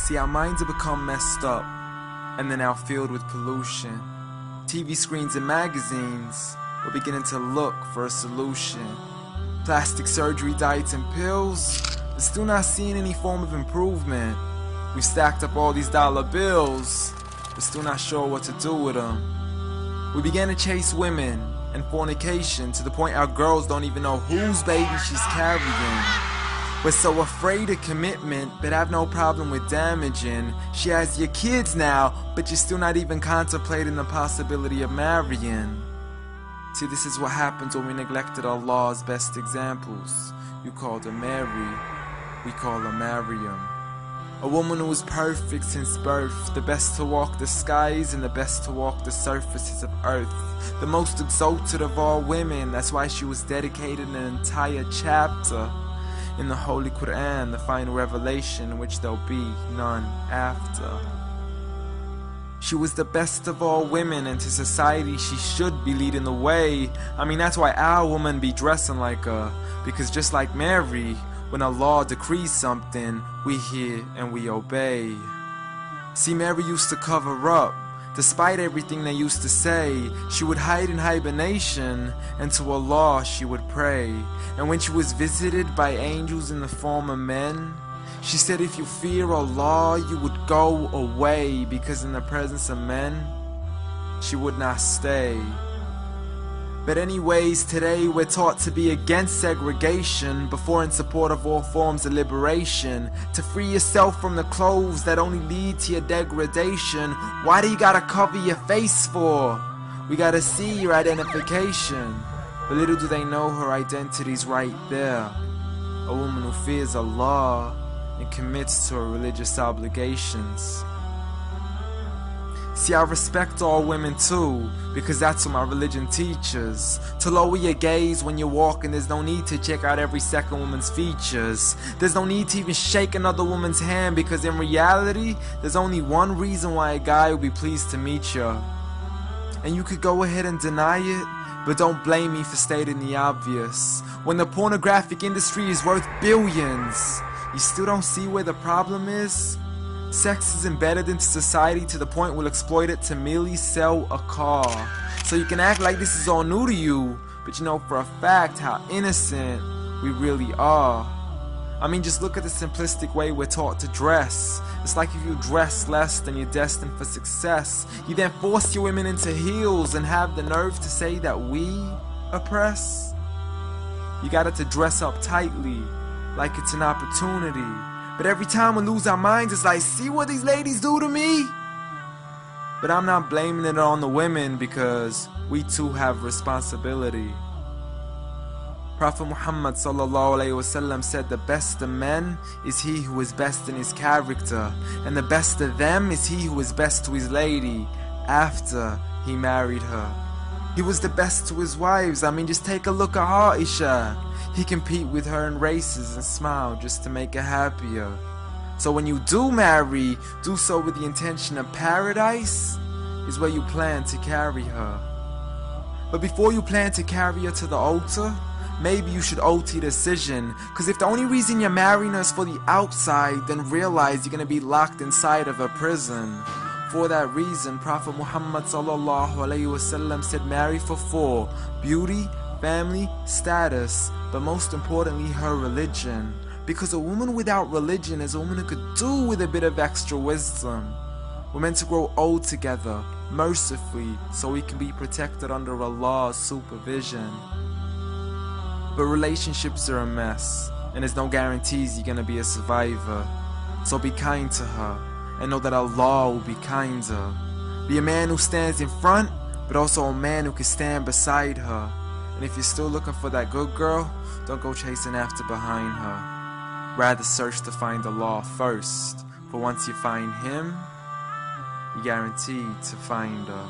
See, our minds have become messed up, and they're now filled with pollution. TV screens and magazines, we're beginning to look for a solution. Plastic surgery, diets, and pills, but still not seeing any form of improvement. We've stacked up all these dollar bills, but still not sure what to do with them. We began to chase women and fornication to the point our girls don't even know whose baby she's carrying. We're so afraid of commitment, but have no problem with damaging. She has your kids now, but you're still not even contemplating the possibility of marrying. See, this is what happens when we neglected Allah's best examples. You called her Mary, we call her Maryam. A woman who was perfect since birth, the best to walk the skies and the best to walk the surfaces of earth. The most exalted of all women, that's why she was dedicated an entire chapter in the Holy Quran, the final revelation in which there'll be none after. She was the best of all women, and to society she should be leading the way. I mean, that's why our women be dressing like her, because just like Mary, when Allah decrees something, we hear and we obey. See, Mary used to cover up. Despite everything they used to say, she would hide in hibernation, and to Allah she would pray. And when she was visited by angels in the form of men, she said if you fear Allah, you would go away, because in the presence of men, she would not stay. But anyways, today we're taught to be against segregation before in support of all forms of liberation. To free yourself from the clothes that only lead to your degradation. Why do you gotta cover your face for? We gotta see your identification. But little do they know her identity's right there. A woman who fears Allah and commits to her religious obligations. See, I respect all women too, because that's what my religion teaches. To lower your gaze when you're walking, there's no need to check out every second woman's features. There's no need to even shake another woman's hand, because in reality, there's only one reason why a guy would be pleased to meet you. And you could go ahead and deny it, but don't blame me for stating the obvious. When the pornographic industry is worth billions, you still don't see where the problem is? Sex is embedded into society to the point we'll exploit it to merely sell a car. So you can act like this is all new to you, but you know for a fact how innocent we really are. I mean, just look at the simplistic way we're taught to dress. It's like if you dress less, then you're destined for success. You then force your women into heels and have the nerve to say that we oppress. You got it to dress up tightly, like it's an opportunity. But every time we lose our minds, it's like, see what these ladies do to me? But I'm not blaming it on the women, because we too have responsibility. Prophet Muhammad ﷺ said the best of men is he who is best in his character, and the best of them is he who is best to his lady after he married her. He was the best to his wives. I mean, just take a look at Aisha. He compete with her in races and smile just to make her happier. So when you do marry, do so with the intention of paradise is where you plan to carry her. But before you plan to carry her to the altar, maybe you should OT the decision. Cause if the only reason you're marrying her is for the outside, then realize you're gonna be locked inside of a prison. For that reason, Prophet Muhammad ﷺ said marry for 4: beauty, family, status, but most importantly her religion. Because a woman without religion is a woman who could do with a bit of extra wisdom. We're meant to grow old together, mercifully, so we can be protected under Allah's supervision. But relationships are a mess, and there's no guarantees you're gonna be a survivor. So be kind to her, and know that Allah will be kinder. Be a man who stands in front, but also a man who can stand beside her. And if you're still looking for that good girl, don't go chasing after behind her. Rather search to find Allah first, for once you find Him, you're guaranteed to find her.